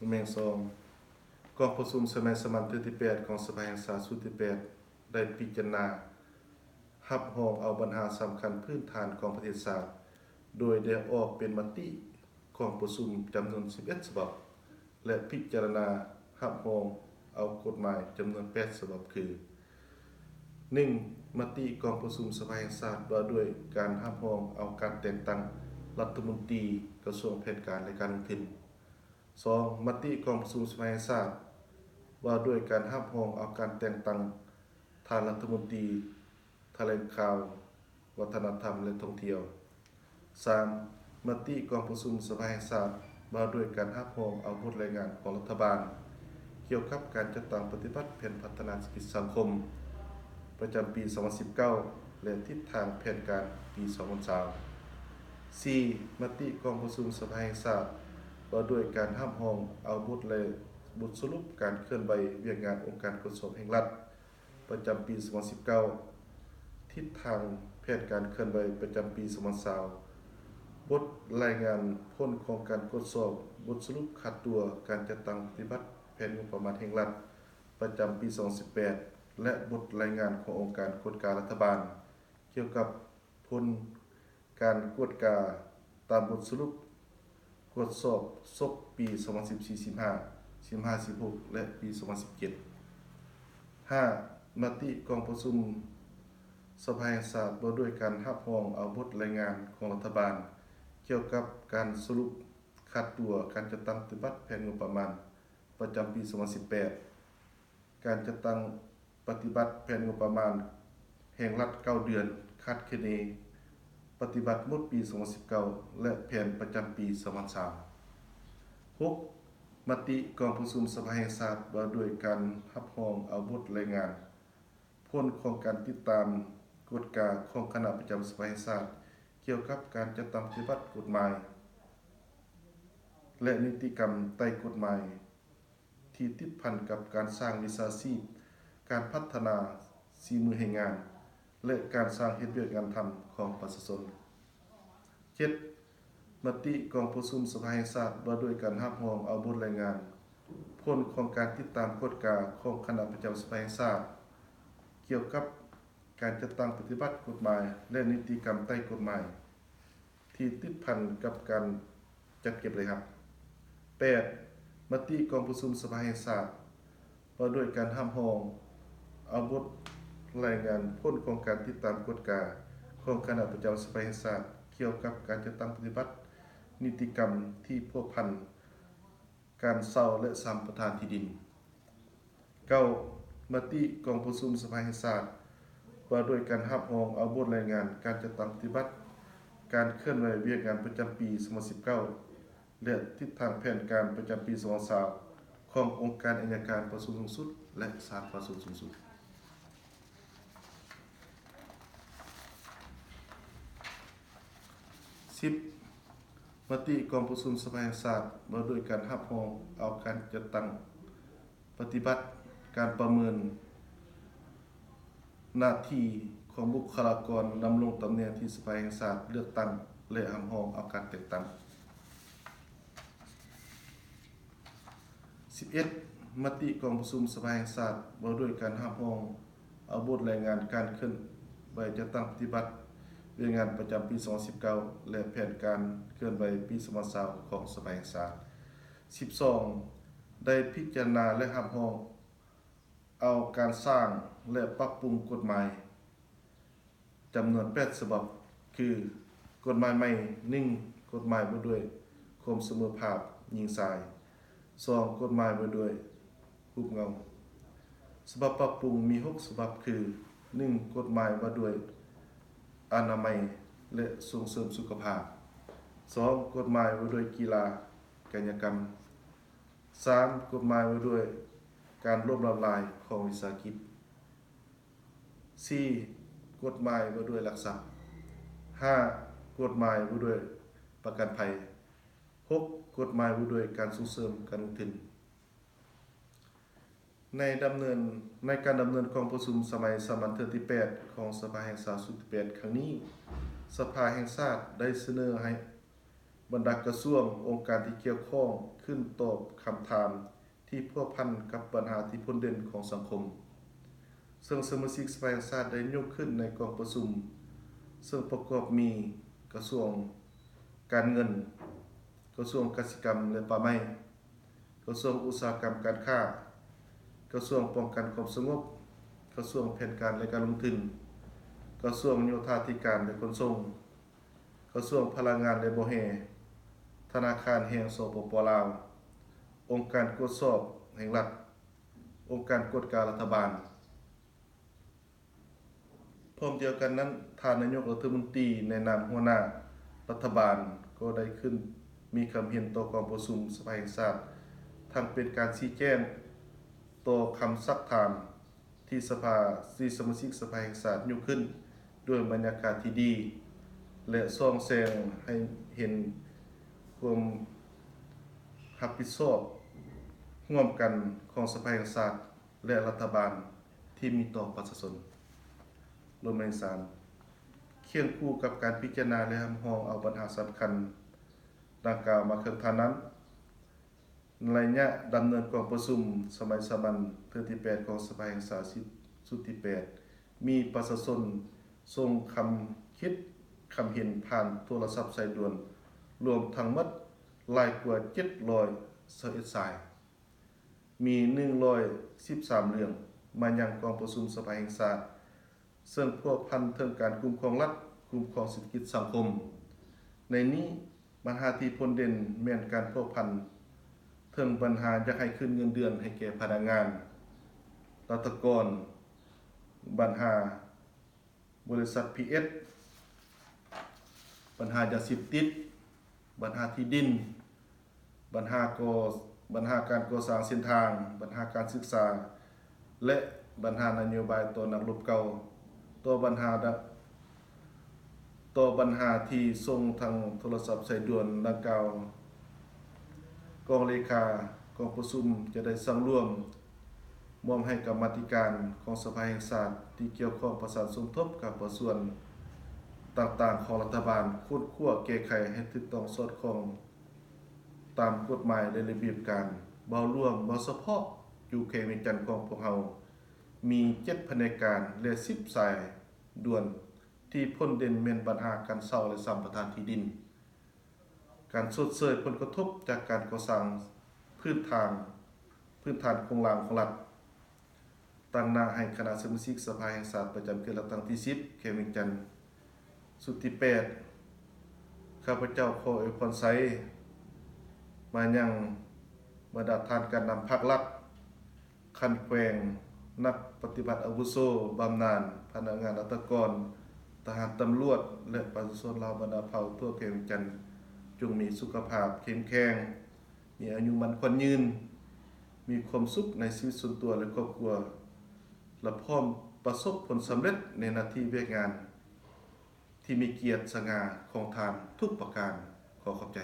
แมงซองกองประชุมสมัยสามัญที่8ของสภาแห่งชาติสุดที่8ได้พิจารณารับรองเอาปัญหาสำคัญพื้นฐานของประเทศชาติโดยได้ออกเป็นมติของประชุมจำนวน11ฉบับและพิจารณารับรองเอากฎหมายจำนวน8ฉบับคือ 1. มติกองประชุมสภาแห่งชาติว่าด้วยการรับรองเอาการแต่งตั้งรัฐมนตรีกระทรวงแผนการและการลงทุน 2. มติกองประชุมสภาแห่งชาติว่าด้วยการรับรองเอาการแต่งตั้งท่านรัฐมนตรีแถลงข่าววัฒนธรรมและท่องเที่ยว 3. มติกองประชุมสภาแห่งชาติว่าด้วยการรับรองเอาบทรายงานของรัฐบาลเกี่ยวกับการจัดตั้งปฏิบัติแผนพัฒนาเศรษฐกิจสังคมประจำปี 2019 และทิศทางแผนการปี 2020 4. มติกองประชุมสภาแห่งชาติว่าด้วยการรับรองเอาบทสรุปการเคลื่อนไหวเวียกงานองค์การขนส่งแห่งรัฐประจำปี 2019 ทิศทางแผนการเคลื่อนไหวประจำปี 2020 บทรายงานผลของการตรวจสอบบทสรุปคัดตัวการจัดตั้งปฏิบัติแผนงบประมาณแห่งรัฐประจำปี 2018 และบทรายงานขององค์การกฎการรัฐบาลเกี่ยวกับผลการกวดกาตามบทสรุปตรวจสอบศพปี 2014-15 15-16 และปี 2017 5. มติกองประชุมสภาแห่งชาติว่าด้วยการรับรองเอาบทรายงานของรัฐบาลเกี่ยวกับการสรุปคัดตัวการจัดตั้งปฏิบัติแผนงบประมาณประจำปี 2018 การจัดตั้งปฏิบัติแผนงบประมาณแห่งรัฐ9 เดือนคาดคะเนปฏิบัติหมดปี 2019 และแผนประจำปี 2030 6. มติกองประชุมสภาแห่งชาติว่าด้วยการรับรองเอาบทรายงานผลของการติดตามกฎกาของคณะประจำสภาแห่งชาติเกี่ยวกับการจัดตั้งปฏิบัติกฎหมายและนิติกรรมใต้กฎหมายที่ติดพันกับการสร้างวิชาชีพการพัฒนาฝีมือแรงงานและการสร้างเฮ็ดเวียกงานทำของประชาชน 7. มติกองประชุมสภาแห่งชาติว่าด้วยการรับรองเอาบทรายงานผลของการติดตามกฎกาของคณะประจำสภาแห่งชาติเกี่ยวกับการจัดตั้งปฏิบัติกฎหมายและนิติกรรมใต้กฎหมายที่ติดพันกับการจัดเก็บเลยครับ 8. มติกองประชุมสภาแห่งชาติว่าด้วยการรับรองเอาบทรายงานผลของการติดตามกฎกาของคณะประจำสภาแห่งชาติเกี่ยวกับการจัดตั้งปฏิบัตินิติกรรมที่พัวพันการเช่าและสัมปทานที่ดิน 9. มติกองประชุมสภาแห่งชาติว่าด้วยการรับรองเอาบทรายงานการจัดตั้งปฏิบัติการเคลื่อนไหวเวียกงานประจำปี 2019 และทิศทางแผนการประจำปี 2020 ขององค์การอัยการประสูงสุดและศาลประสูงสุด 10. มติกองประชุมสภาแห่งชาติว่าด้วยการรับรองเอาการจัดตั้งปฏิบัติการประเมินหน้าที่ของบุคลากรดำรงตำแหน่งที่สภาแห่งชาติเลือกตั้งและรับรองเอาการแต่งตั้ง 11. มติกองประชุมสภาแห่งชาติว่าด้วยการรับรองเอาบทรายงานการเคลื่อนไหวจัดตั้งปฏิบัติเวียกงานประจำปี 2019 และแผนการเคลื่อนไหวปี 2020 ของสภาแห่งชาติ 12. ได้พิจารณาและรับรองเอาการสร้างและปรับปรุงกฎหมายจำนวน8ฉบับคือกฎหมายใหม่ 1. กฎหมายว่าด้วยความเสมอภาคหญิงชาย 2. กฎหมายว่าด้วยรูปเงาฉบับปรับปรุงมี6ฉบับคือ 1. กฎหมายว่าด้วยอนามัยและส่งเสริมสุขภาพ 2. กฎหมายว่าด้วยกีฬากายกรรม 3. กฎหมายว่าด้วยการล้มละลายของวิสาหกิจ 4. กฎหมายว่าด้วยหลักทรัพย์ 5. กฎหมายว่าด้วยประกันภัย 6. กฎหมายว่าด้วยการส่งเสริมการลงทุนในการดำเนินกองประชุมสมัยสามัญที่8ของสภาแห่งชาติสุดที่8ครั้งนี้สภาแห่งชาติได้เสนอให้ บรรดากระทรวงองค์การที่เกี่ยวข้องขึ้นตอบคำถามที่พัวพันกับปัญหาที่พ้นเด่นของสังคมซึ่งสมาชิกสภาแห่งชาติได้ยกขึ้นในกองประชุมซึ่งประกอบมีกระทรวงการเงินกระทรวงเกษตรกรรมและป่าไม้กระทรวงอุตสาหกรรมการค้ากระทรวงป้องกันความสงบกระทรวงแผนการและการลงทุนกระทรวงโยธาธิการและขนส่งกระทรวงพลังงานและบ่อแห่ธนาคารแห่งสปป.ลาวองค์การตรวจสอบแห่งรัฐองค์การกฎการรัฐบาลพร้อมเดียวกันนั้นท่านนายกรัฐมนตรีในนามหัวหน้ารัฐบาลก็ได้ขึ้นมีคำเห็นต่อกองประชุมสภาแห่งชาติทั้งเป็นการชี้แจงต่อคำซักถามที่สมาชิกสภาแห่งชาติยกขึ้นด้วยบรรยากาศที่ดีและส่องแสงให้เห็นความรับผิดชอบร่วมกันของสภาแห่งชาติและรัฐบาลที่มีต่อประชาชนรวมในสารเคียงคู่กับการพิจารณาและห้องเอาปัญหาสำคัญดังกล่าวมาเคืองทานนั้นในระยะดำเนินกองประชุมสมัยสามัญเทื่อที่8ของสภาแห่งชาติสุดที่8มีประชาชนส่งคำคิดคำเห็นผ่านโทรศัพท์สายด่วนรวมทั้งหมดหลายกว่า721สายมี113เรื่องมายังกองประชุมสภาแห่งชาติซึ่งพวกพันเทิงการคุ้มครองรัฐคุ้มครองเศรษฐกิจสังคมในนี้ปัญหาที่พ้นเด่นแม่นการพวกพันเทิงปัญหาอยากให้ขึ้นเงินเดือนให้แก่พนักงานรัฐกรปัญหาบริษัท PS ปัญหายาเสพติดปัญหาที่ดินปัญหาการก่อสร้างเส้นทางปัญหาการศึกษาและปัญหานโยบายต่อนักรบเก่าต่อปัญหาที่ส่งทางโทรศัพท์สายด่วนดังกล่าวกองเลขากองประชุมจะได้สั่งร่วมมอบให้กรรมาธิการของสภาแห่งชาติที่เกี่ยวข้องประสานสมทบกับประส่วนต่างๆของรัฐบาลค้นคว้าแก้ไขให้ถูกต้องสอดคล้องตามกฎหมายและระเบียบการเบาร่วมเบาเฉพาะอยู่เขตเวียงจันทน์ของพวกเรามี7แผนกการและ10สายด่วนที่พ้นเด่นแม่นปัญหาการเช่าและสัมปทานที่ดินการชดเชยผลกระทบจากการก่อสร้างพื้นฐานโครงหลังของรัฐตั้งหน้าให้คณะสมาชิกสภาแห่งชาติประจำเขตเลือกตั้งที่10เขตเวียงจันทน์สุดที่8ข้าพเจ้าขออวยพรไสมายังบรรดาท่านการนำภาครัฐคันแขวงนักปฏิบัติอาวุโสบำนาญพนักงานราชการทหารตำรวจและประชาชนลาวบรรดาเผ่าทั่วเขตเวียงจันทน์จงมีสุขภาพเข้มแข็งมีอายุมั่นขวัญยืนมีความสุขในชีวิตส่วนตัวและครอบครัวและพร้อมประสบผลสำเร็จในหน้าที่เวียกงานที่มีเกียรติสง่าของทานทุกประการขอขอบใจ